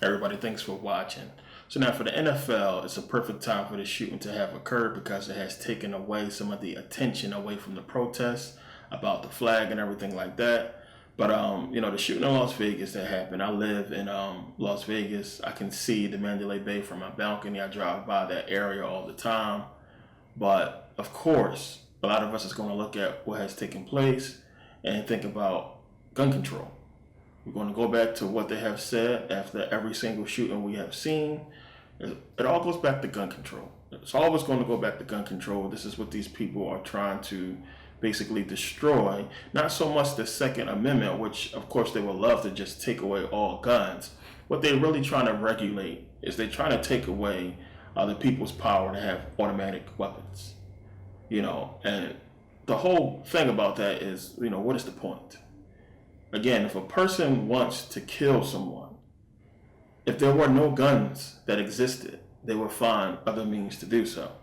Everybody, thanks for watching. So now for the NFL, it's a perfect time for the shooting to have occurred because it has taken away some of the attention away from the protests about the flag and everything like that. But the shooting in Las Vegas that happened. I live in Las Vegas. I can see the Mandalay Bay from my balcony. I drive by that area all the time. But of course, a lot of us is going to look at what has taken place and think about gun control. We're going to go back to what they have said after every single shooting we have seen. It all goes back to gun control. It's always going to go back to gun control. This is what these people are trying to basically destroy. Not so much the Second Amendment, which of course they would love to just take away all guns. What they're really trying to regulate is they're trying to take away the people's power to have automatic weapons. And the whole thing about that is, what is the point? Again, if a person wants to kill someone, if there were no guns that existed, they would find other means to do so.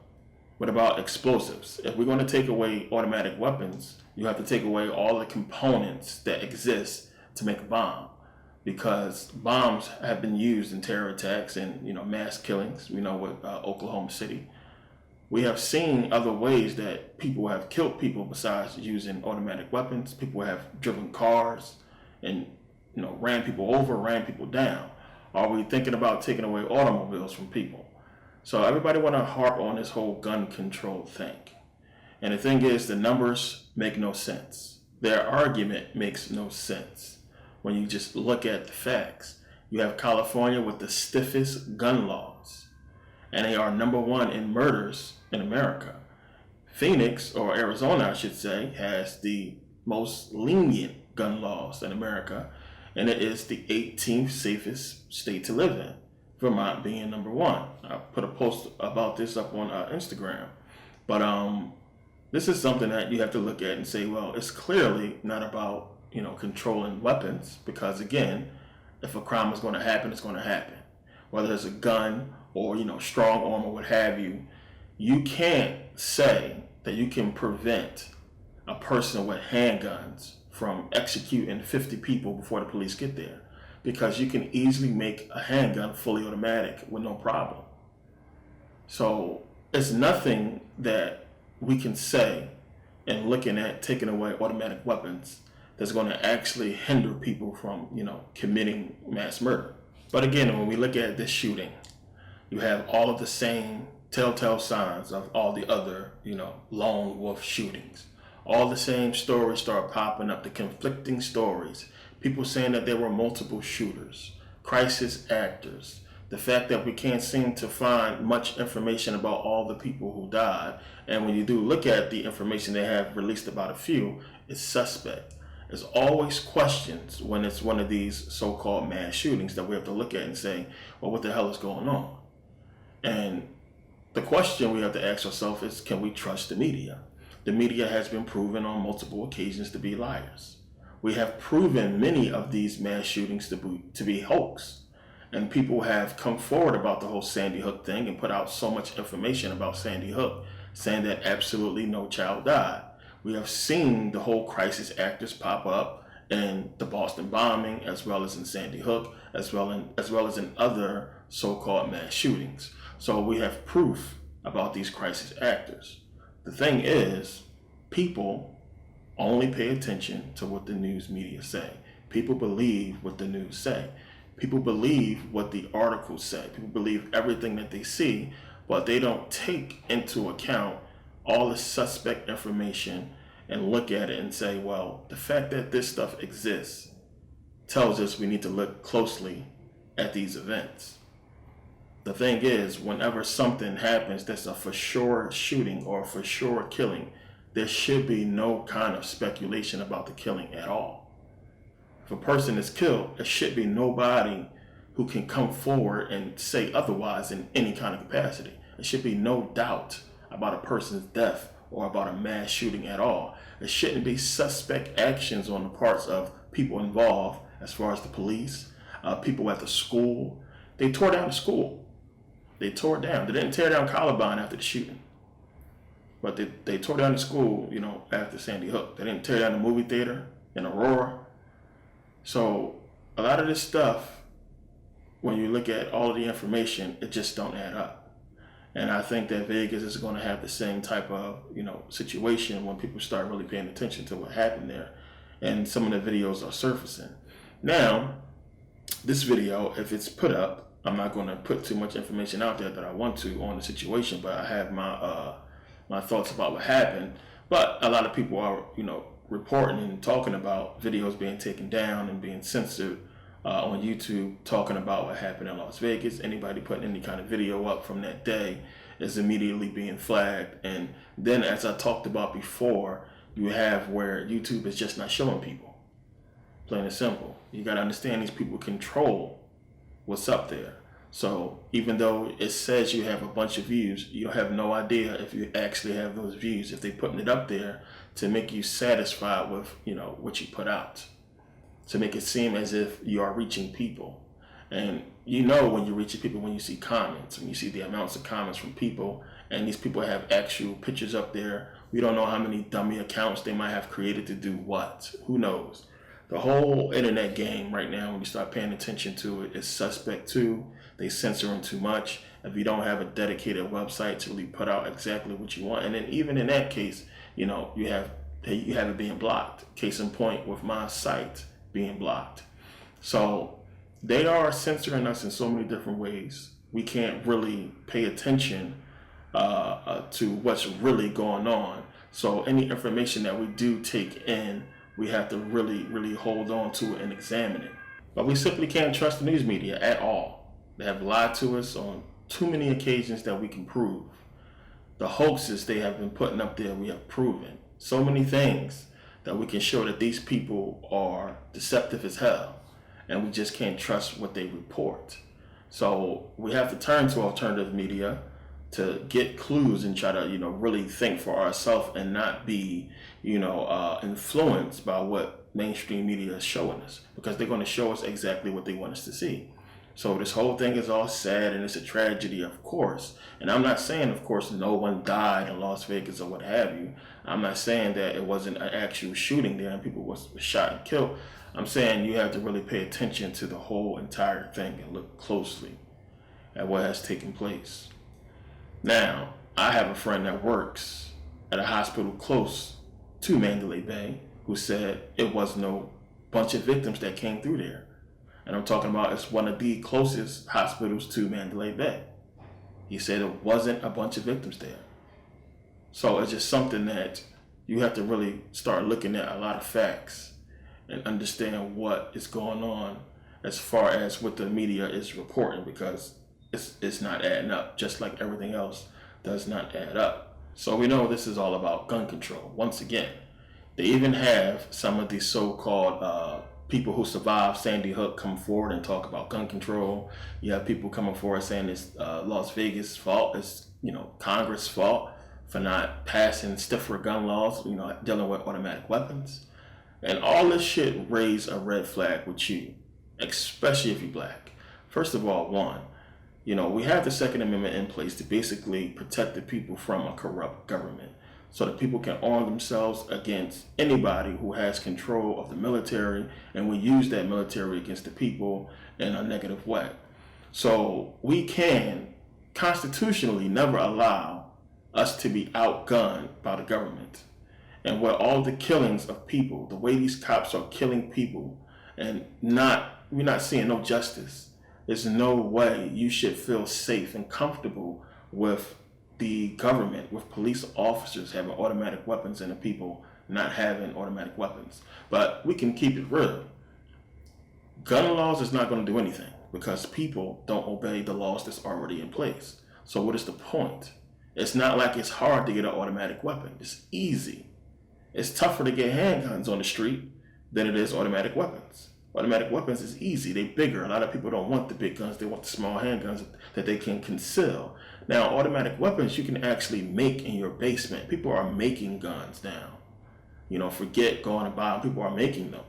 What about explosives? If we're going to take away automatic weapons, you have to take away all the components that exist to make a bomb, because bombs have been used in terror attacks and mass killings. With Oklahoma City. We have seen other ways that people have killed people besides using automatic weapons. People have driven cars and ran people over, ran people down. Are we thinking about taking away automobiles from people? So everybody want to harp on this whole gun control thing. And the thing is, the numbers make no sense. Their argument makes no sense when you just look at the facts. You have California with the stiffest gun laws, and they are number one in murders in America. Phoenix, or Arizona I should say, has the most lenient gun laws in America, and it is the 18th safest state to live in, Vermont being number one. I put a post about this up on Instagram. But this is something that you have to look at and say, well, it's clearly not about controlling weapons, because again, if a crime is going to happen, it's going to happen. Whether it's a gun or strong arm or what have you, you can't say that you can prevent a person with handguns from executing 50 people before the police get there, because you can easily make a handgun fully automatic with no problem. So it's nothing that we can say in looking at taking away automatic weapons that's going to actually hinder people from committing mass murder. But again, when we look at this shooting, you have all of the same telltale signs of all the other, lone wolf shootings. All the same stories start popping up, the conflicting stories. People saying that there were multiple shooters, crisis actors, the fact that we can't seem to find much information about all the people who died. And when you do look at the information they have released about a few, it's suspect. There's always questions when it's one of these so-called mass shootings that we have to look at and say, well, what the hell is going on? And the question we have to ask ourselves is, can we trust the media? The media has been proven on multiple occasions to be liars. We have proven many of these mass shootings to be hoax. And people have come forward about the whole Sandy Hook thing and put out so much information about Sandy Hook, saying that absolutely no child died. We have seen the whole crisis actors pop up in the Boston bombing, as well as in Sandy Hook, as well as in other so-called mass shootings. So we have proof about these crisis actors. The thing is, people only pay attention to what the news media say. People believe what the news say. People believe what the articles say. People believe everything that they see, but they don't take into account all the suspect information and look at it and say, well, the fact that this stuff exists tells us we need to look closely at these events. The thing is, whenever something happens that's a for sure shooting or a for sure killing, there should be no kind of speculation about the killing at all. If a person is killed, there should be nobody who can come forward and say otherwise in any kind of capacity. There should be no doubt about a person's death or about a mass shooting at all. There shouldn't be suspect actions on the parts of people involved, as far as the police, people at the school. They tore down the school. They tore it down. They didn't tear down Columbine after the shooting, but they tore down the school, after Sandy Hook. They didn't tear down the movie theater in Aurora. So a lot of this stuff when you look at all of the information, it just don't add up. And I think that Vegas is going to have the same type of, situation when people start really paying attention to what happened there. And some of the videos are surfacing. Now, this video, if it's put up, I'm not going to put too much information out there that I want to on the situation, but I have my thoughts about what happened. But a lot of people are, reporting and talking about videos being taken down and being censored on YouTube, talking about what happened in Las Vegas. Anybody putting any kind of video up from that day is immediately being flagged. And then, as I talked about before, you have where YouTube is just not showing people. Plain and simple. You got to understand these people control what's up there. So even though it says you have a bunch of views, you have no idea if you actually have those views, if they're putting it up there to make you satisfied with, what you put out, to make it seem as if you are reaching people. And when you're reaching people, when you see comments, when you see the amounts of comments from people, and these people have actual pictures up there. We don't know how many dummy accounts they might have created to do what. Who knows? The whole internet game right now, when you start paying attention to it, is suspect too. They censor them too much. If you don't have a dedicated website to really put out exactly what you want, and then even in that case, you have it being blocked. Case in point with my site being blocked. So they are censoring us in so many different ways. We can't really pay attention to what's really going on. So any information that we do take in, we have to really, really hold on to it and examine it. But we simply can't trust the news media at all. They have lied to us on too many occasions that we can prove. The hoaxes they have been putting up there, we have proven. So many things that we can show that these people are deceptive as hell. And we just can't trust what they report. So we have to turn to alternative media to get clues and try to, really think for ourselves and not be, influenced by what mainstream media is showing us, because they're going to show us exactly what they want us to see. So this whole thing is all sad and it's a tragedy, of course. And I'm not saying, of course, no one died in Las Vegas or what have you. I'm not saying that it wasn't an actual shooting there and people was shot and killed. I'm saying you have to really pay attention to the whole entire thing and look closely at what has taken place. Now, I have a friend that works at a hospital close to Mandalay Bay who said it was no bunch of victims that came through there. And I'm talking about it's one of the closest hospitals to Mandalay Bay. He said it wasn't a bunch of victims there. So it's just something that you have to really start looking at a lot of facts and understand what is going on as far as what the media is reporting, because it's not adding up, just like everything else does not add up. So we know this is all about gun control. Once again, they even have some of these so-called people who survived Sandy Hook come forward and talk about gun control. You have people coming forward saying it's Las Vegas' fault, it's Congress' fault for not passing stiffer gun laws, dealing with automatic weapons. And all this shit raise a red flag with you, especially if you're black. First of all, we have the Second Amendment in place to basically protect the people from a corrupt government, so that people can arm themselves against anybody who has control of the military and will use that military against the people in a negative way. So we can constitutionally never allow us to be outgunned by the government. And where all the killings of people, the way these cops are killing people, and we're not seeing no justice. There's no way you should feel safe and comfortable with the government, with police officers having automatic weapons and the people not having automatic weapons. But we can keep it real. Gun laws is not going to do anything because people don't obey the laws that's already in place. So what is the point? It's not like it's hard to get an automatic weapon. It's easy. It's tougher to get handguns on the street than it is automatic weapons. Automatic weapons is easy. They're bigger. A lot of people don't want the big guns. They want the small handguns that they can conceal. Now, automatic weapons you can actually make in your basement. People are making guns now. Forget going and buying. People are making them.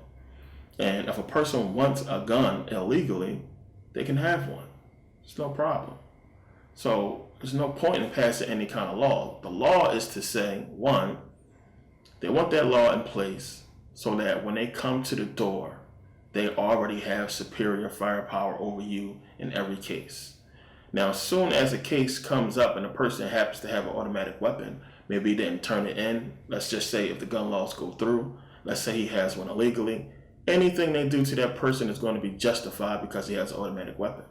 And if a person wants a gun illegally, they can have one. It's no problem. So there's no point in passing any kind of law. The law is to say, they want that law in place so that when they come to the door, they already have superior firepower over you in every case. Now, as soon as a case comes up and a person happens to have an automatic weapon, maybe he didn't turn it in. Let's just say if the gun laws go through, let's say he has one illegally, anything they do to that person is going to be justified because he has an automatic weapon.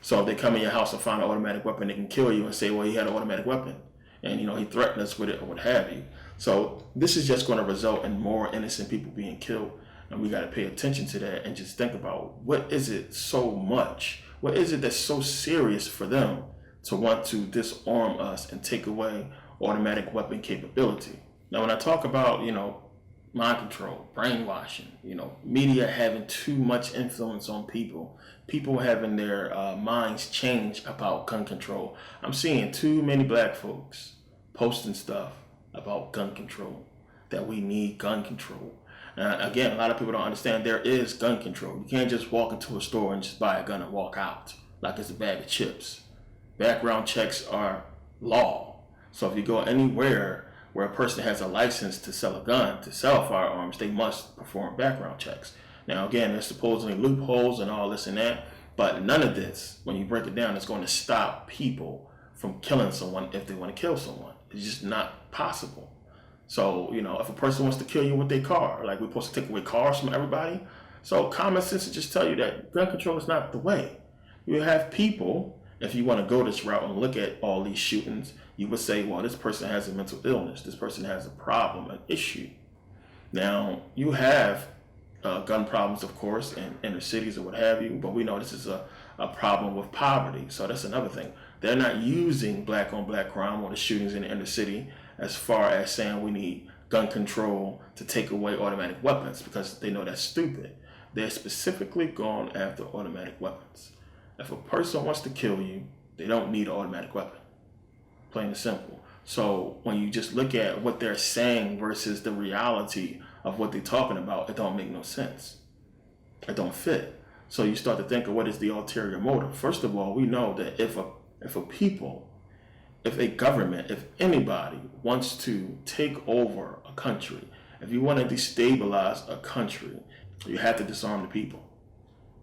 So if they come in your house and find an automatic weapon, they can kill you and say, well, he had an automatic weapon. And, he threatened us with it or what have you. So this is just going to result in more innocent people being killed. And we got to pay attention to that and just think about what is it so much? What is it that's so serious for them to want to disarm us and take away automatic weapon capability? Now, when I talk about, mind control, brainwashing, media having too much influence on people having their minds change about gun control. I'm seeing too many black folks posting stuff about gun control, that we need gun control. Again, a lot of people don't understand there is gun control. You can't just walk into a store and just buy a gun and walk out like it's a bag of chips. Background checks are law. So if you go anywhere where a person has a license to sell a gun, to sell firearms, they must perform background checks. Now, again, there's supposedly loopholes and all this and that, but none of this, when you break it down, is going to stop people from killing someone if they want to kill someone. It's just not possible. So, if a person wants to kill you with their car, like we're supposed to take away cars from everybody. So common sense will just tell you that gun control is not the way. You have people, if you want to go this route and look at all these shootings, you would say, well, this person has a mental illness. This person has a problem, an issue. Now, you have gun problems, of course, in inner cities or what have you, but we know this is a problem with poverty. So that's another thing. They're not using black on black crime or the shootings in the inner city as far as saying we need gun control to take away automatic weapons because they know that's stupid. They're specifically going after automatic weapons. If a person wants to kill you, they don't need an automatic weapon. Plain and simple. So when you just look at what they're saying versus the reality of what they're talking about, it don't make no sense. It don't fit. So you start to think of what is the ulterior motive. First of all, we know that if a people, if a government, if anybody wants to take over a country, if you want to destabilize a country, you have to disarm the people.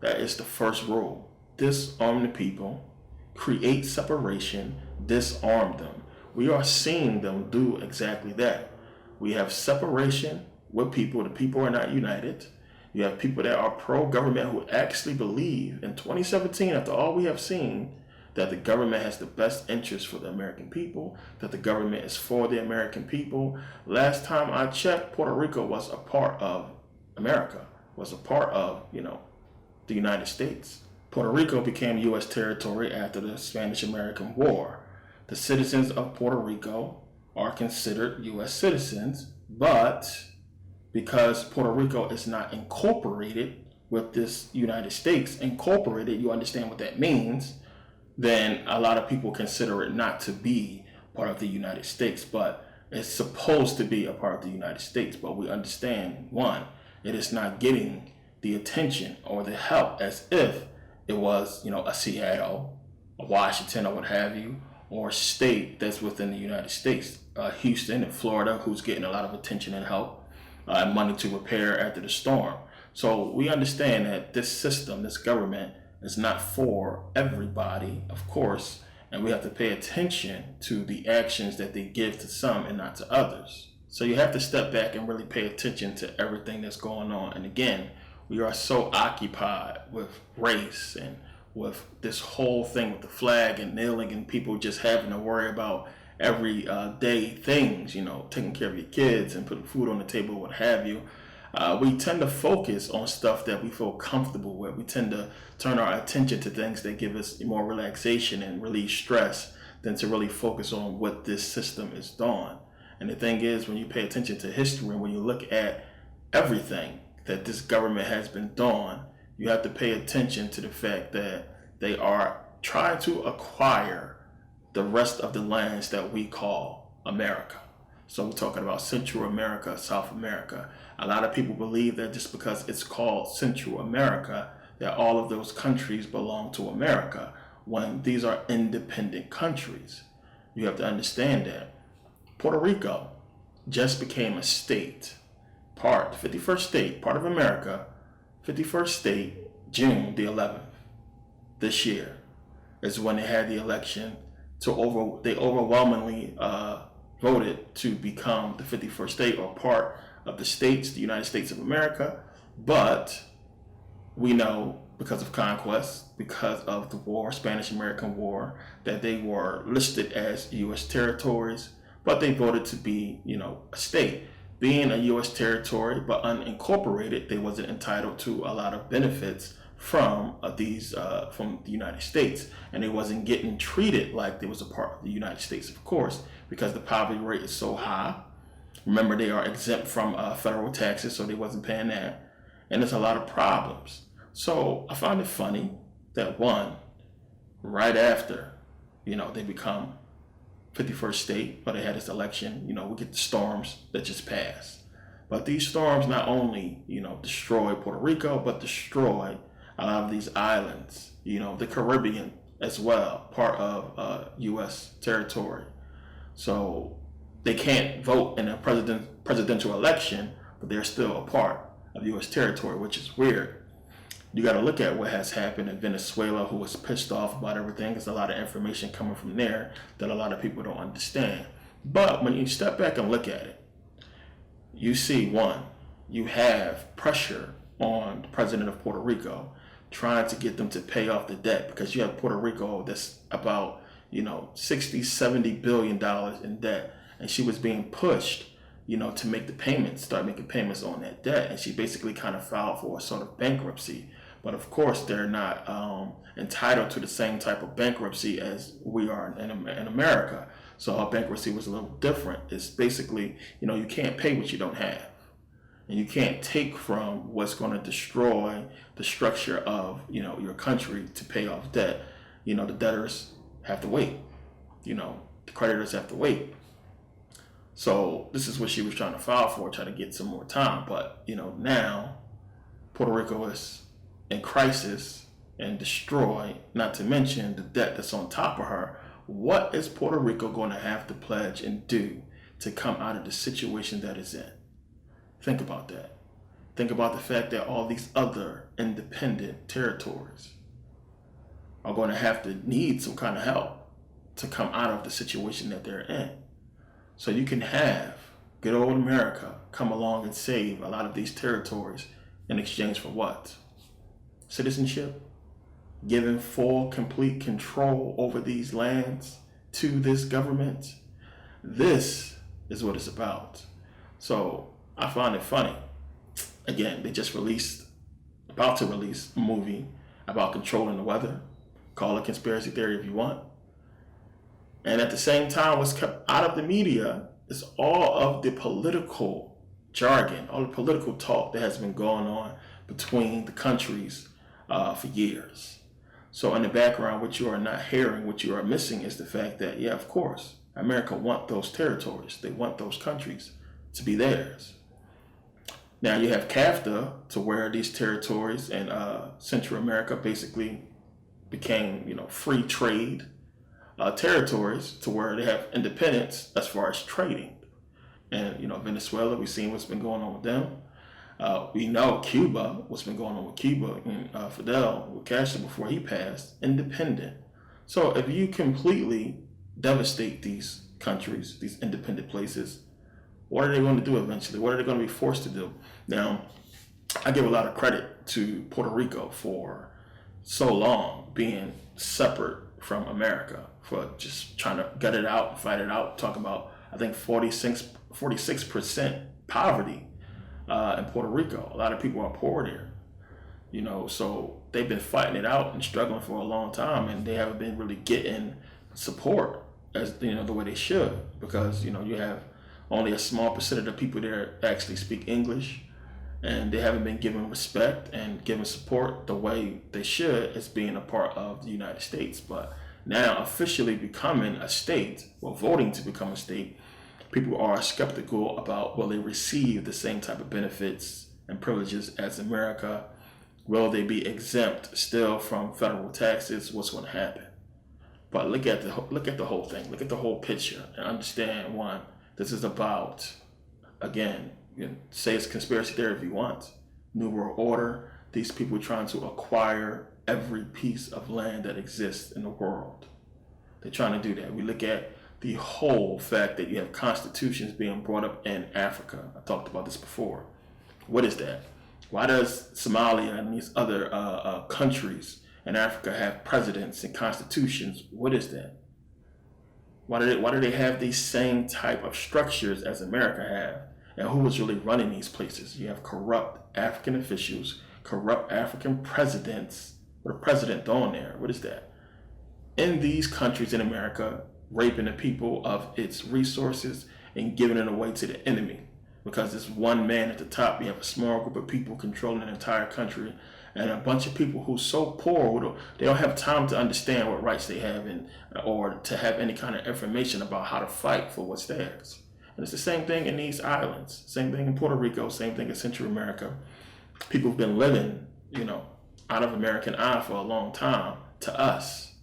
That is the first rule. Disarm the people, create separation, disarm them. We are seeing them do exactly that. We have separation with people. The people are not united. You have people that are pro-government who actually believe in 2017, after all we have seen, that the government has the best interest for the American people, that the government is for the American people. Last time I checked, Puerto Rico was a part of America, was a part of, the United States. Puerto Rico became U.S. territory after the Spanish-American War. The citizens of Puerto Rico are considered U.S. citizens, but because Puerto Rico is not incorporated with this United States, incorporated, you understand what that means, then a lot of people consider it not to be part of the United States, but it's supposed to be a part of the United States. But we understand, one, it is not getting the attention or the help as if it was, a Seattle, a Washington, or what have you, or a state that's within the United States. Houston and Florida, who's getting a lot of attention and help, and money to repair after the storm. So we understand that this system, this government, is not for everybody, of course, and we have to pay attention to the actions that they give to some and not to others. So you have to step back and really pay attention to everything that's going on. And again, we are so occupied with race and with this whole thing with the flag and kneeling and people just having to worry about every day things, taking care of your kids and putting food on the table, what have you. We tend to focus on stuff that we feel comfortable with. We tend to turn our attention to things that give us more relaxation and relieve stress than to really focus on what this system is doing. And the thing is, when you pay attention to history and when you look at everything that this government has been doing, you have to pay attention to the fact that they are trying to acquire the rest of the lands that we call America. So we're talking about Central America, South America. A lot of people believe that just because it's called Central America, that all of those countries belong to America, when these are independent countries. You have to understand that Puerto Rico just became a state, 51st state, part of America, 51st state, June the 11th, this year, is when they had the election they overwhelmingly voted to become the 51st state or part of the states, the United States of America. But we know because of conquest, because of the war, Spanish-American War, that they were listed as U.S. territories, but they voted to be, a state. Being a U.S. territory but unincorporated, they wasn't entitled to a lot of benefits from from the United States, and they wasn't getting treated like they was a part of the United States, of course, because the poverty rate is so high. Remember, they are exempt from federal taxes, so they wasn't paying that, and there's a lot of problems. So I find it funny that right after, they become 51st state, but they had this election, we get the storms that just passed. But these storms not only, destroy Puerto Rico, but destroy a lot of these islands, the Caribbean as well, part of U.S. territory. So they can't vote in a presidential election, but they're still a part of U.S. territory, which is weird. You got to look at what has happened in Venezuela, who was pissed off about everything. There's a lot of information coming from there that a lot of people don't understand. But when you step back and look at it, you see, you have pressure on the president of Puerto Rico trying to get them to pay off the debt, because you have Puerto Rico that's about, 60, $70 billion in debt. And she was being pushed, to make the payments, start making payments on that debt. And she basically kind of filed for a sort of bankruptcy. But of course, they're not entitled to the same type of bankruptcy as we are in America. So our bankruptcy was a little different. It's basically, you can't pay what you don't have. And you can't take from what's going to destroy the structure of, your country to pay off debt. The debtors have to wait. The creditors have to wait. So this is what she was trying to file for, try to get some more time. But, now Puerto Rico is in crisis and destroyed, not to mention the debt that's on top of her. What is Puerto Rico going to have to pledge and do to come out of the situation that it's in? Think about that. Think about the fact that all these other independent territories are going to have to need some kind of help to come out of the situation that they're in. So you can have good old America come along and save a lot of these territories in exchange for what? Citizenship? Giving full, complete control over these lands to this government? This is what it's about. So I find it funny. Again, they just about to release a movie about controlling the weather. Call it conspiracy theory if you want. And at the same time, what's kept out of the media is all of the political jargon, all the political talk that has been going on between the countries for years. So in the background, what you are not hearing, what you are missing is the fact that, yeah, of course, America want those territories. They want those countries to be theirs. Now you have CAFTA, to where these territories in Central America basically became, free trade territories, to where they have independence as far as trading. And, Venezuela, we've seen what's been going on with them. We know Cuba, what's been going on with Cuba, and Fidel Castro before he passed, independent. So if you completely devastate these countries, these independent places, what are they going to do eventually? What are they going to be forced to do? Now, I give a lot of credit to Puerto Rico for so long being separate from America, for just trying to gut it out and fight it out. Talk about, I think, 46% poverty in Puerto Rico. A lot of people are poor there, so they've been fighting it out and struggling for a long time, and they haven't been really getting support as the way they should, because you have only a small percentage of people there actually speak English, and they haven't been given respect and given support the way they should as being a part of the United States. But now officially becoming a state, voting to become a state, people are skeptical about, will they receive the same type of benefits and privileges as America? Will they be exempt still from federal taxes? What's going to happen? But look at the whole thing. Look at the whole picture and understand, one, this is about, again, say it's conspiracy theory if you want, New World Order. these people trying to acquire every piece of land that exists in the world. They're trying to do that. We look at the whole fact that you have constitutions being brought up in Africa. I talked about this before. What is that? Why does Somalia and these other countries in Africa have presidents and constitutions? What is that? Why do they have these same type of structures as America have? And who is really running these places? You have corrupt African officials, corrupt African presidents, with a president on there. What is that? In these countries in America, raping the people of its resources and giving it away to the enemy. Because there's one man at the top, you have a small group of people controlling an entire country, and a bunch of people who's so poor, they don't have time to understand what rights they have or to have any kind of information about how to fight for what's theirs. And it's the same thing in these islands, same thing in Puerto Rico, same thing in Central America. People have been living, out of American eye for a long time to us.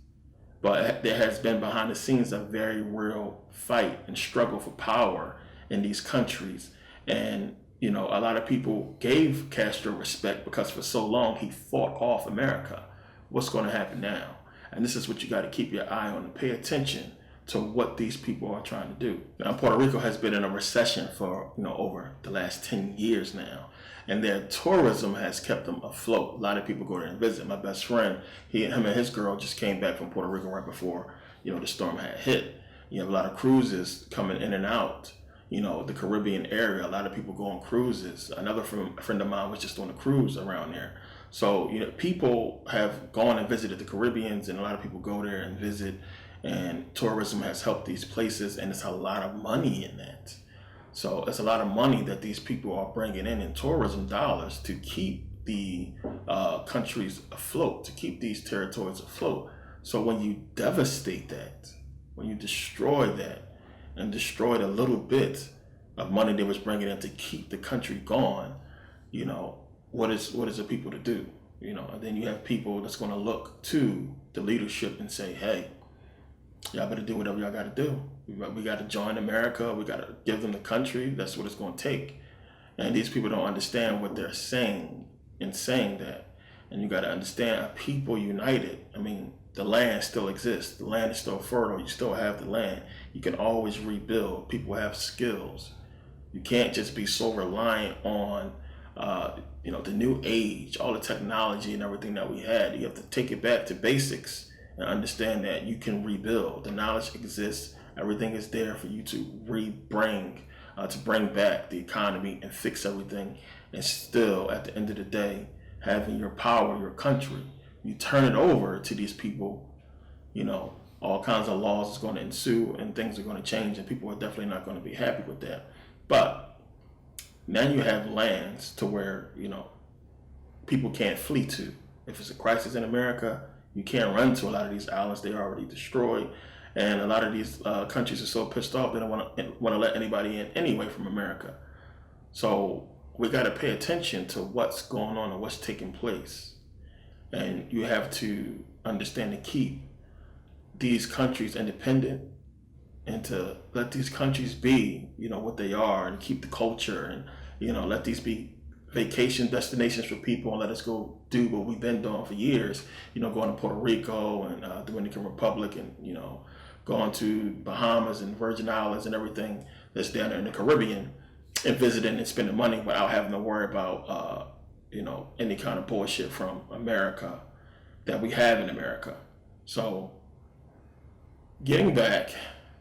But there has been behind the scenes a very real fight and struggle for power in these countries. And, a lot of people gave Castro respect because for so long he fought off America. What's going to happen now? And this is what you got to keep your eye on and pay attention to what these people are trying to do. Now, Puerto Rico has been in a recession for, over the last 10 years now. And their tourism has kept them afloat. A lot of people go there and visit. My best friend, him and his girl just came back from Puerto Rico right before, the storm had hit. You have a lot of cruises coming in and out. The Caribbean area, a lot of people go on cruises. Another friend of mine was just on a cruise around there. So, people have gone and visited the Caribbeans, and a lot of people go there and visit, and tourism has helped these places, and it's a lot of money in that. So it's a lot of money that these people are bringing in tourism dollars to keep the countries afloat, to keep these territories afloat. So when you devastate that, when you destroy that, and destroy the little bit of money they was bringing in to keep the country going, what is the people to do? And then you have people that's going to look to the leadership and say, hey, y'all better do whatever y'all got to do. We got to join America. We got to give them the country. That's what it's going to take. And these people don't understand what they're saying in saying that. And you got to understand, a people united. I mean, the land still exists. The land is still fertile. You still have the land. You can always rebuild. People have skills. You can't just be so reliant on, the new age, all the technology and everything that we had. You have to take it back to basics and understand that you can rebuild. The knowledge exists. Everything is there for you to bring back the economy and fix everything. And still, at the end of the day, having your power, your country, you turn it over to these people, all kinds of laws is going to ensue and things are going to change, and people are definitely not going to be happy with that. But now you have lands to where, people can't flee to. If it's a crisis in America, you can't run to a lot of these islands. They're already destroyed. And a lot of these countries are so pissed off they don't want to let anybody in anyway from America. So we got to pay attention to what's going on and what's taking place. And you have to understand to keep these countries independent and to let these countries be, what they are, and keep the culture, and, let these be vacation destinations for people, and let us go do what we've been doing for years, going to Puerto Rico and Dominican Republic, and, going to Bahamas and Virgin Islands and everything that's down there in the Caribbean, and visiting and spending money without having to worry about, any kind of bullshit from America that we have in America. So getting back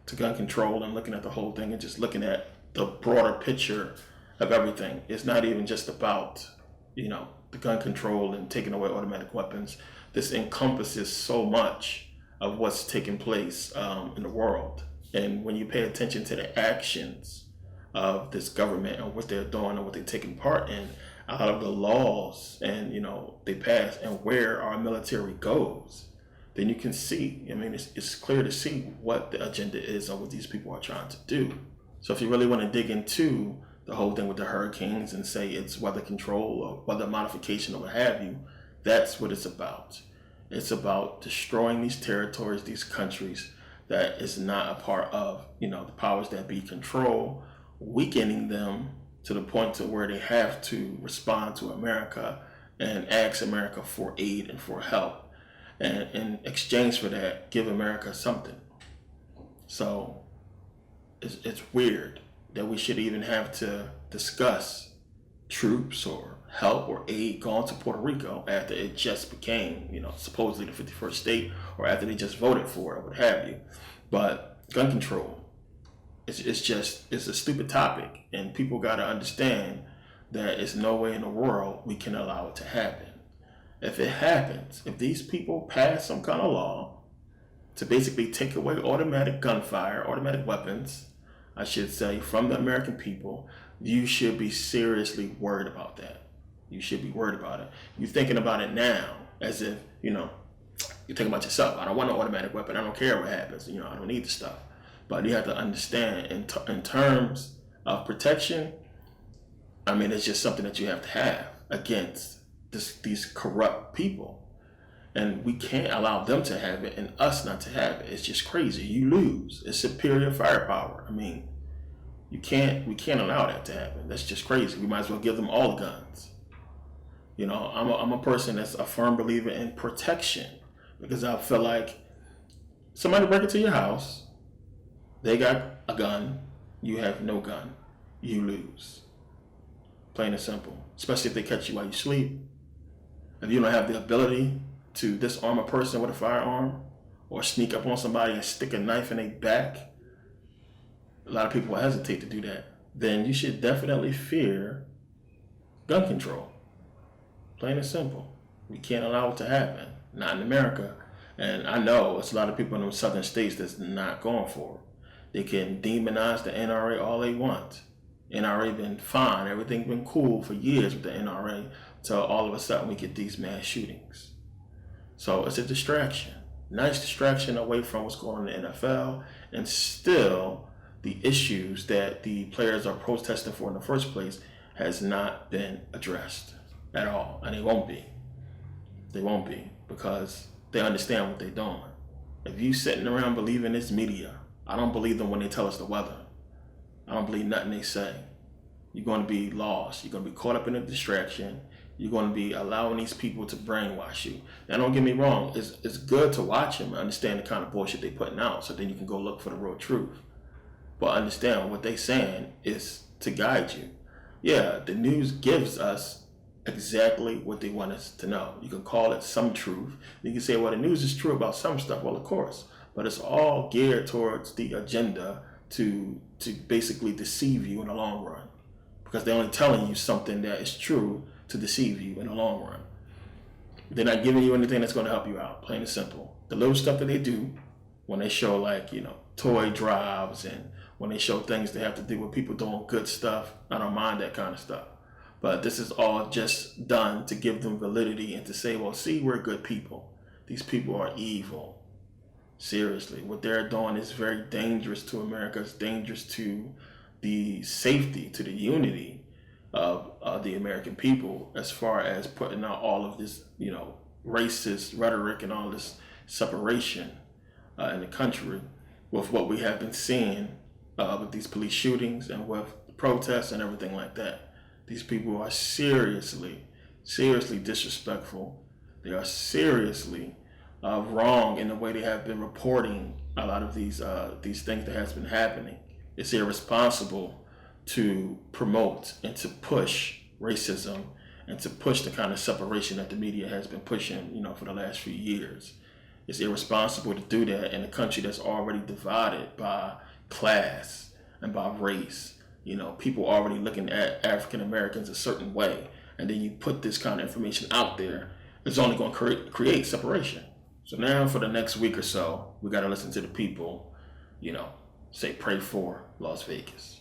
to gun control and looking at the whole thing and just looking at the broader picture of everything, it's not even just about, the gun control and taking away automatic weapons. This encompasses so much of what's taking place in the world. And when you pay attention to the actions of this government and what they're doing and what they're taking part in, out of the laws and, they pass, and where our military goes, then you can see, it's clear to see what the agenda is and what these people are trying to do. So if you really want to dig into the whole thing with the hurricanes and say it's weather control or weather modification or what have you, that's what it's about. It's about destroying these territories, these countries that is not a part of, the powers that be control, weakening them to the point to where they have to respond to America and ask America for aid and for help. And in exchange for that, give America something. So it's weird that we should even have to discuss troops or help or aid going to Puerto Rico after it just became, supposedly the 51st state, or after they just voted for it, or what have you. But gun control, it's a stupid topic, and people got to understand that it's no way in the world we can allow it to happen. If it happens, if these people pass some kind of law to basically take away automatic gunfire, automatic weapons, I should say, from the American people, you should be seriously worried about that. You should be worried about it. You're thinking about it now as if, you're thinking about yourself. I don't want an automatic weapon. I don't care what happens. I don't need the stuff. But you have to understand, in terms of protection, it's just something that you have to have against these corrupt people. And we can't allow them to have it and us not to have it. It's just crazy. You lose. It's superior firepower. We can't allow that to happen. That's just crazy. We might as well give them all the guns. I'm a person that's a firm believer in protection, because I feel like somebody break into your house, they got a gun, you have no gun, you lose. Plain and simple. Especially if they catch you while you sleep. If you don't have the ability to disarm a person with a firearm, or sneak up on somebody and stick a knife in their back, a lot of people hesitate to do that. Then you should definitely fear gun control. Plain and simple. We can't allow it to happen. Not in America. And I know it's a lot of people in those southern states that's not going for it. They can demonize the NRA all they want. NRA been fine. Everything been cool for years with the NRA, till all of a sudden we get these mass shootings. So it's a distraction. Nice distraction away from what's going on in the NFL, and still the issues that the players are protesting for in the first place has not been addressed at all. And they won't be. They won't be, because they understand what they're doing. If you sitting around believing this media, I don't believe them when they tell us the weather. I don't believe nothing they say. You're going to be lost. You're going to be caught up in a distraction. You're going to be allowing these people to brainwash you. Now, don't get me wrong. It's good to watch them and understand the kind of bullshit they're putting out, so then you can go look for the real truth. But understand what they're saying is to guide you. Yeah, the news gives us exactly what they want us to know. You can call it some truth. You can say, well, the news is true about some stuff. Well, of course. But it's all geared towards the agenda to basically deceive you in the long run. Because they're only telling you something that is true to deceive you in the long run. They're not giving you anything that's going to help you out, plain and simple. The little stuff that they do when they show, like, toy drives, and when they show things that have to do with people doing good stuff, I don't mind that kind of stuff. But this is all just done to give them validity and to say, well, see, we're good people. These people are evil. Seriously, what they're doing is very dangerous to America. It's dangerous to the safety, to the unity of the American people, as far as putting out all of this, racist rhetoric and all this separation in the country, with what we have been seeing with these police shootings and with protests and everything like that. These people are seriously disrespectful. They are seriously wrong in the way they have been reporting a lot of these things that has been happening. It's irresponsible to promote and to push racism and to push the kind of separation that the media has been pushing, for the last few years. It's irresponsible to do that in a country that's already divided by class and by race. People already looking at African Americans a certain way, and then you put this kind of information out there, it's only going to create separation. So now for the next week or so, we got to listen to the people, say pray for Las Vegas.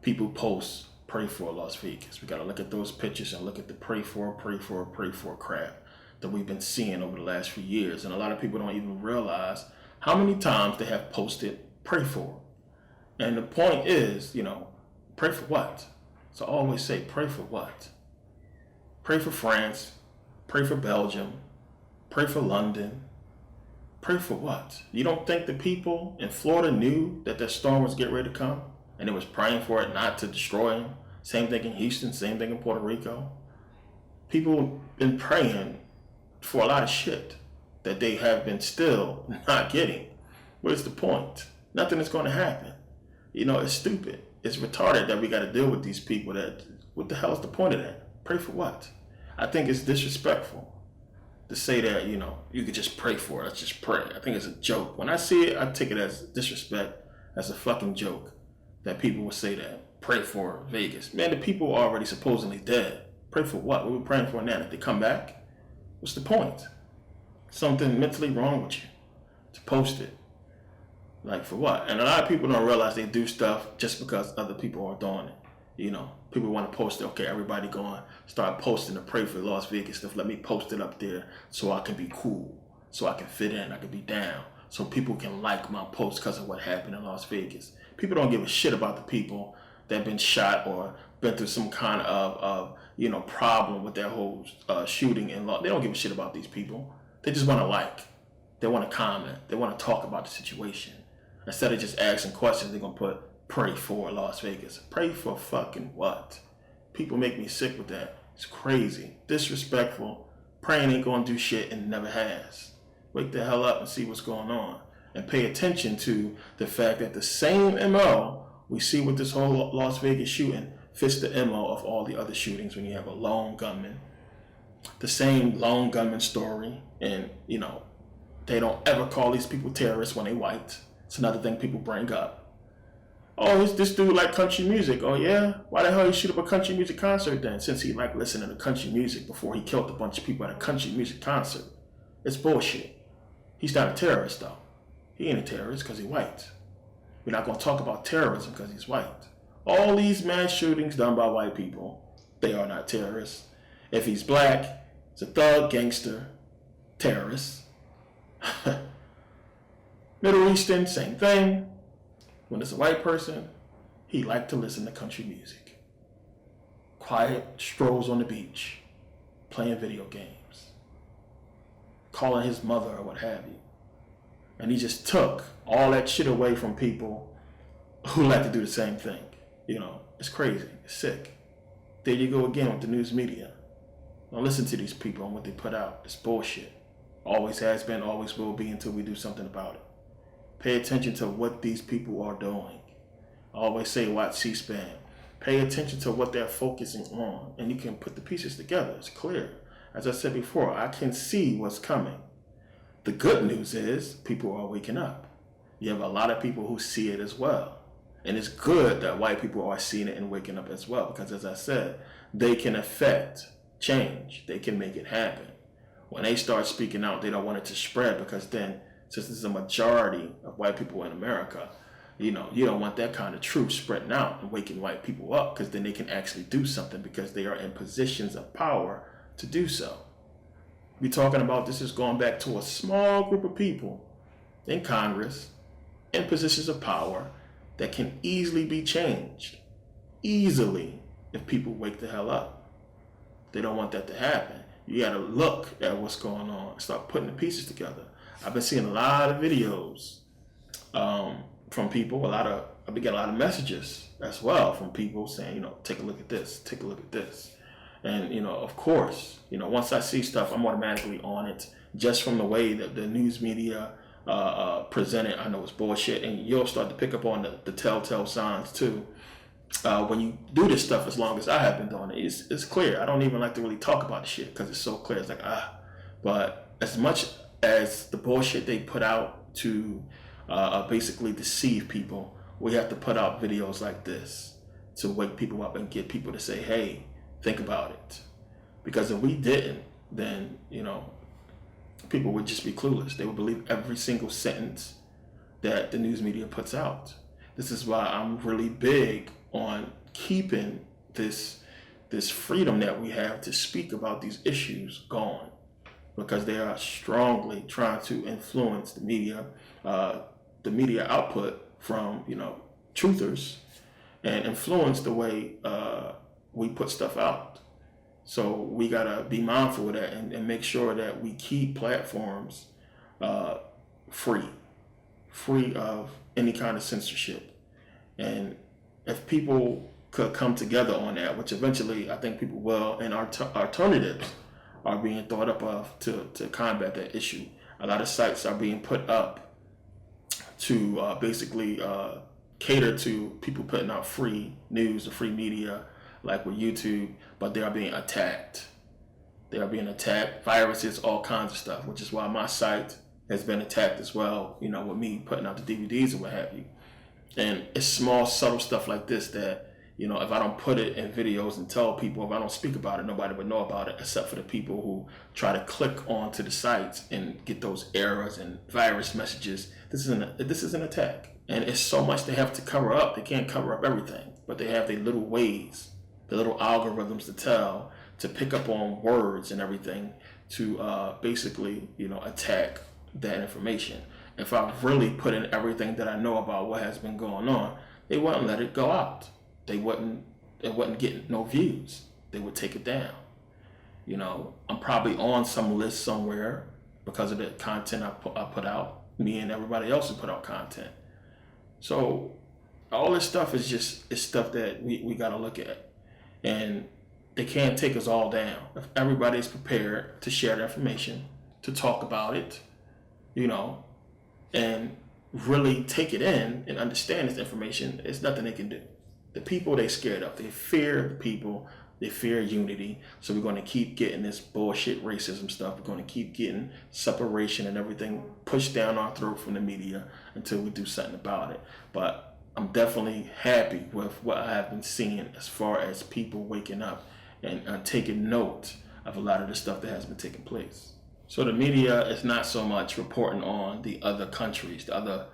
People post pray for Las Vegas. We got to look at those pictures and look at the pray for crap that we've been seeing over the last few years. And a lot of people don't even realize how many times they have posted pray for. And the point is, pray for what? So I always say, pray for what? Pray for France, pray for Belgium, pray for London. Pray for what? You don't think the people in Florida knew that that storm was getting ready to come, and it was praying for it not to destroy them? Same thing in Houston, same thing in Puerto Rico. People been praying for a lot of shit that they have been still not getting. What is the point? Nothing is going to happen. It's stupid. It's retarded that we got to deal with these people. What the hell is the point of that? Pray for what? I think it's disrespectful to say that, you could just pray for it. Let's just pray. I think it's a joke. When I see it, I take it as disrespect, as a fucking joke that people would say that. Pray for Vegas. Man, the people are already supposedly dead. Pray for what? What are we praying for now? If they come back? What's the point? Something mentally wrong with you to post it. Like, for what? And a lot of people don't realize they do stuff just because other people are doing it. People want to post it. Okay, everybody going start posting to pray for Las Vegas stuff. Let me post it up there so I can be cool, so I can fit in, I can be down, so people can like my post because of what happened in Las Vegas. People don't give a shit about the people that have been shot or been through some kind of problem with their whole shooting in law. They don't give a shit about these people. They just want to like. They want to comment. They want to talk about the situation. Instead of just asking questions, they're going to put pray for Las Vegas. Pray for fucking what? People make me sick with that. It's crazy. Disrespectful. Praying ain't going to do shit and never has. Wake the hell up and see what's going on. And pay attention to the fact that the same MO we see with this whole Las Vegas shooting fits the MO of all the other shootings when you have a lone gunman. The same lone gunman story. And, they don't ever call these people terrorists when they white. It's another thing people bring up. Oh, this dude like country music. Oh yeah? Why the hell he shoot up a country music concert then? Since he liked listening to country music before he killed a bunch of people at a country music concert. It's bullshit. He's not a terrorist though. He ain't a terrorist because he's white. We're not going to talk about terrorism because he's white. All these mass shootings done by white people, they are not terrorists. If he's black, he's a thug, gangster, terrorist. Middle Eastern, same thing. When it's a white person, he liked to listen to country music. Quiet strolls on the beach, playing video games, calling his mother or what have you. And he just took all that shit away from people who like to do the same thing. It's crazy. It's sick. There you go again with the news media. Don't listen to these people and what they put out. It's bullshit. Always has been, always will be until we do something about it. Pay attention to what these people are doing. I always say watch C-SPAN. Pay attention to what they're focusing on, and you can put the pieces together. It's clear. As I said before, I can see what's coming. The good news is people are waking up. You have a lot of people who see it as well. And it's good that white people are seeing it and waking up as well, because as I said, they can affect change. They can make it happen. When they start speaking out, they don't want it to spread, because then, since there's a majority of white people in America, you don't want that kind of truth spreading out and waking white people up, because then they can actually do something because they are in positions of power to do so. We're talking about this is going back to a small group of people in Congress in positions of power that can easily be changed. Easily, if people wake the hell up. They don't want that to happen. You got to look at what's going on and start putting the pieces together. I've been seeing a lot of videos from people. I've been getting a lot of messages as well from people saying, take a look at this, take a look at this. And, of course, once I see stuff, I'm automatically on it just from the way that the news media present it. I know it's bullshit, and you'll start to pick up on the telltale signs too. When you do this stuff, as long as I have been doing it, it's clear. I don't even like to really talk about the shit because it's so clear. It's like, but as much as the bullshit they put out to basically deceive people, we have to put out videos like this to wake people up and get people to say, hey, think about it. Because if we didn't, then, people would just be clueless. They would believe every single sentence that the news media puts out. This is why I'm really big on keeping this freedom that we have to speak about these issues going, because they are strongly trying to influence the media output from truthers, and influence the way we put stuff out. So we gotta be mindful of that and make sure that we keep platforms free of any kind of censorship. And if people could come together on that, which eventually I think people will, and alternatives are being thought up of to combat that issue. A lot of sites are being put up to basically cater to people putting out free news or free media, like with YouTube, but they are being attacked. They are being attacked, viruses, all kinds of stuff, which is why my site has been attacked as well, you know, with me putting out the DVDs and what have you. And it's small, subtle stuff like this that, you know, if I don't put it in videos and tell people, if I don't speak about it, nobody would know about it except for the people who try to click onto the sites and get those errors and virus messages. This is an attack. And it's so much they have to cover up. They can't cover up everything, but they have their little ways, the little algorithms to pick up on words and everything to basically, you know, attack that information. If I really put in everything that I know about what has been going on, they wouldn't let it go out. It wouldn't get no views. They would take it down. You know, I'm probably on some list somewhere because of the content I put out, me and everybody else who put out content. So all this stuff is stuff that we got to look at. And they can't take us all down. If everybody's prepared to share the information, to talk about it, you know, and really take it in and understand this information, there's nothing they can do. The people they scared of, they fear the people, they fear unity. So we're going to keep getting this bullshit racism stuff. We're going to keep getting separation and everything pushed down our throat from the media until we do something about it. But I'm definitely happy with what I have been seeing as far as people waking up and taking note of a lot of the stuff that has been taking place. So the media is not so much reporting on the other countries, the other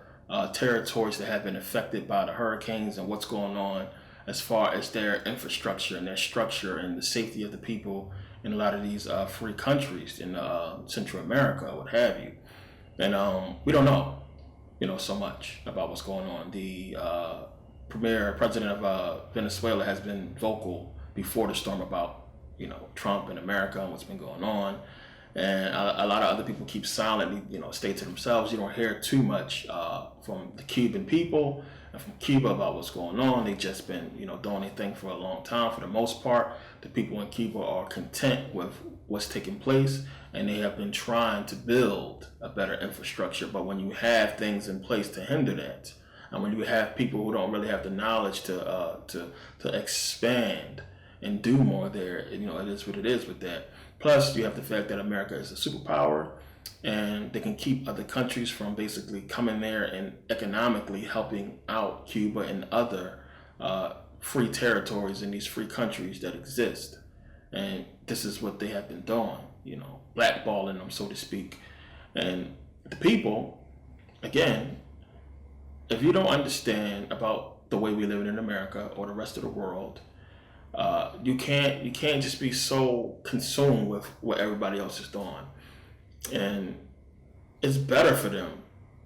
territories that have been affected by the hurricanes and what's going on as far as their infrastructure and their structure and the safety of the people in a lot of these free countries in Central America, what have you. And we don't know, you know, so much about what's going on. The president of Venezuela has been vocal before the storm about, you know, Trump and America and what's been going on. And a lot of other people keep silently, you know, stay to themselves. You don't hear too much from the Cuban people and from Cuba about what's going on. They've just been, you know, doing their thing for a long time. For the most part, the people in Cuba are content with what's taking place, and they have been trying to build a better infrastructure. But when you have things in place to hinder that, and when you have people who don't really have the knowledge to expand and do more there, you know, it is what it is with that. Plus, you have the fact that America is a superpower, and they can keep other countries from basically coming there and economically helping out Cuba and other free territories in these free countries that exist. And this is what they have been doing, you know, blackballing them, so to speak. And the people, again, if you don't understand about the way we live in America or the rest of the world, you can't just be so consumed with what everybody else is doing. And it's better for them,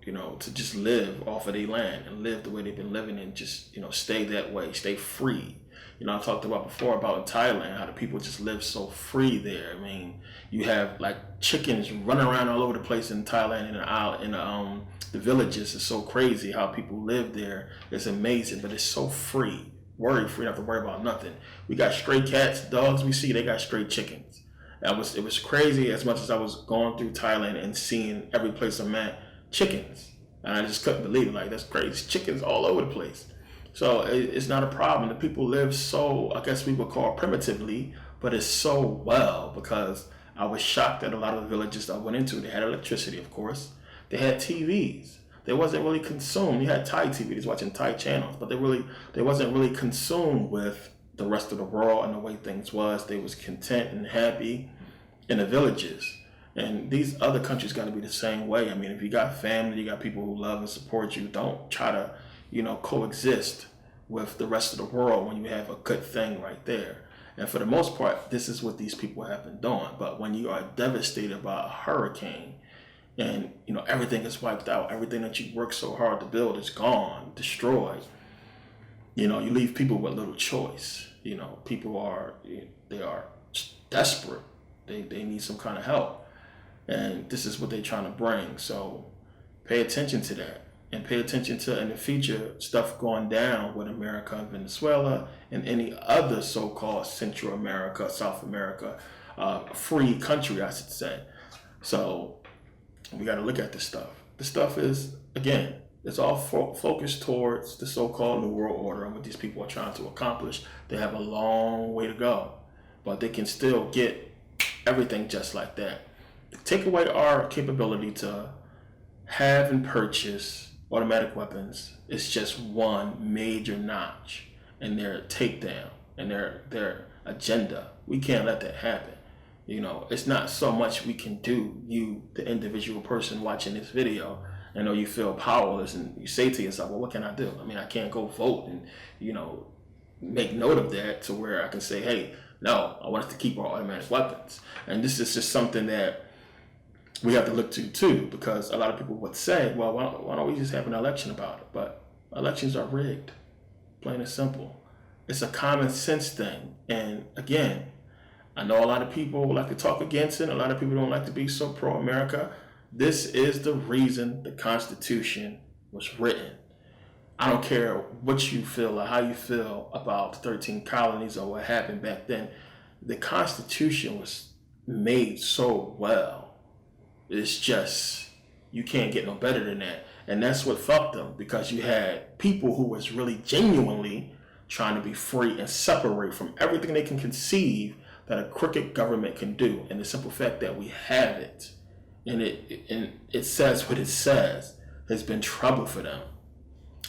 you know, to just live off of their land and live the way they've been living and just, you know, stay that way, stay free. You know, I talked about before about in Thailand, how the people just live so free there. I mean, you have like chickens running around all over the place in Thailand the villages. It's so crazy how people live there. It's amazing, but it's so free. Worry free, not to worry about nothing. We got stray cats, dogs we see, they got stray chickens. It was crazy as much as I was going through Thailand and seeing every place I'm at, chickens. And I just couldn't believe it. Like, that's crazy. Chickens all over the place. So it's not a problem. The people live so, I guess we would call primitively, but it's so well, because I was shocked at a lot of the villages I went into. They had electricity, of course. They had TVs. They wasn't really consumed. You had Thai TVs watching Thai channels, but they wasn't really consumed with the rest of the world and the way things was. They was content and happy in the villages. And these other countries got to be the same way. I mean, if you got family, you got people who love and support you, don't try to, you know, coexist with the rest of the world when you have a good thing right there. And for the most part, this is what these people have been doing. But when you are devastated by a hurricane, and, you know, everything is wiped out, everything that you worked so hard to build is gone, destroyed, you know, you leave people with little choice. You know, people are desperate. They need some kind of help. And this is what they're trying to bring. So pay attention to that. and pay attention to in the future stuff going down with America and Venezuela and any other so-called Central America, South America, free country, I should say. So we got to look at this stuff. This stuff is, again, it's all focused towards the so-called New World Order and what these people are trying to accomplish. They have a long way to go, but they can still get everything just like that. Take away our capability to have and purchase automatic weapons. It's just one major notch in their takedown and their agenda. We can't let that happen. You know, it's not so much we can do, you, the individual person watching this video. I know you feel powerless and you say to yourself, well, what can I do? I mean, I can't go vote and, you know, make note of that to where I can say, hey, no, I want us to keep our automatic weapons. And this is just something that we have to look to too, because a lot of people would say, well, why don't we just have an election about it? But elections are rigged, plain and simple. It's a common sense thing. And again, I know a lot of people like to talk against it. A lot of people don't like to be so pro-America. This is the reason the Constitution was written. I don't care what you feel or how you feel about the 13 colonies or what happened back then. The Constitution was made so well. It's just, you can't get no better than that. And that's what fucked them, because you had people who was really genuinely trying to be free and separate from everything they can conceive that a crooked government can do. And the simple fact that we have it, and it says what it says, has been trouble for them.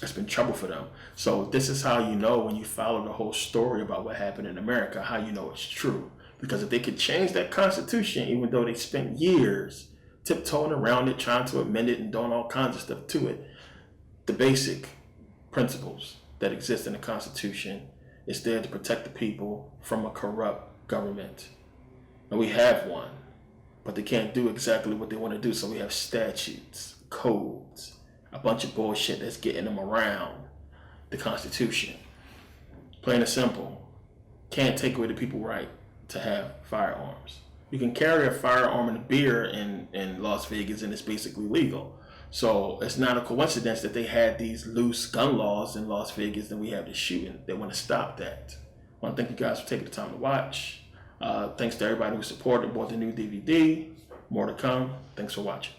It's been trouble for them. So this is how you know, when you follow the whole story about what happened in America, how you know it's true. Because if they could change that Constitution, even though they spent years tiptoeing around it, trying to amend it and doing all kinds of stuff to it, the basic principles that exist in the Constitution is there to protect the people from a corrupt government. And we have one, but they can't do exactly what they want to do. So we have statutes, codes, a bunch of bullshit that's getting them around the Constitution. Plain and simple. Can't take away the people's right to have firearms. You can carry a firearm and a beer in Las Vegas, and it's basically legal. So it's not a coincidence that they had these loose gun laws in Las Vegas and we have the shooting. They want to stop that. I want to thank you guys for taking the time to watch. Thanks to everybody who supported, bought the new DVD. More to come. Thanks for watching.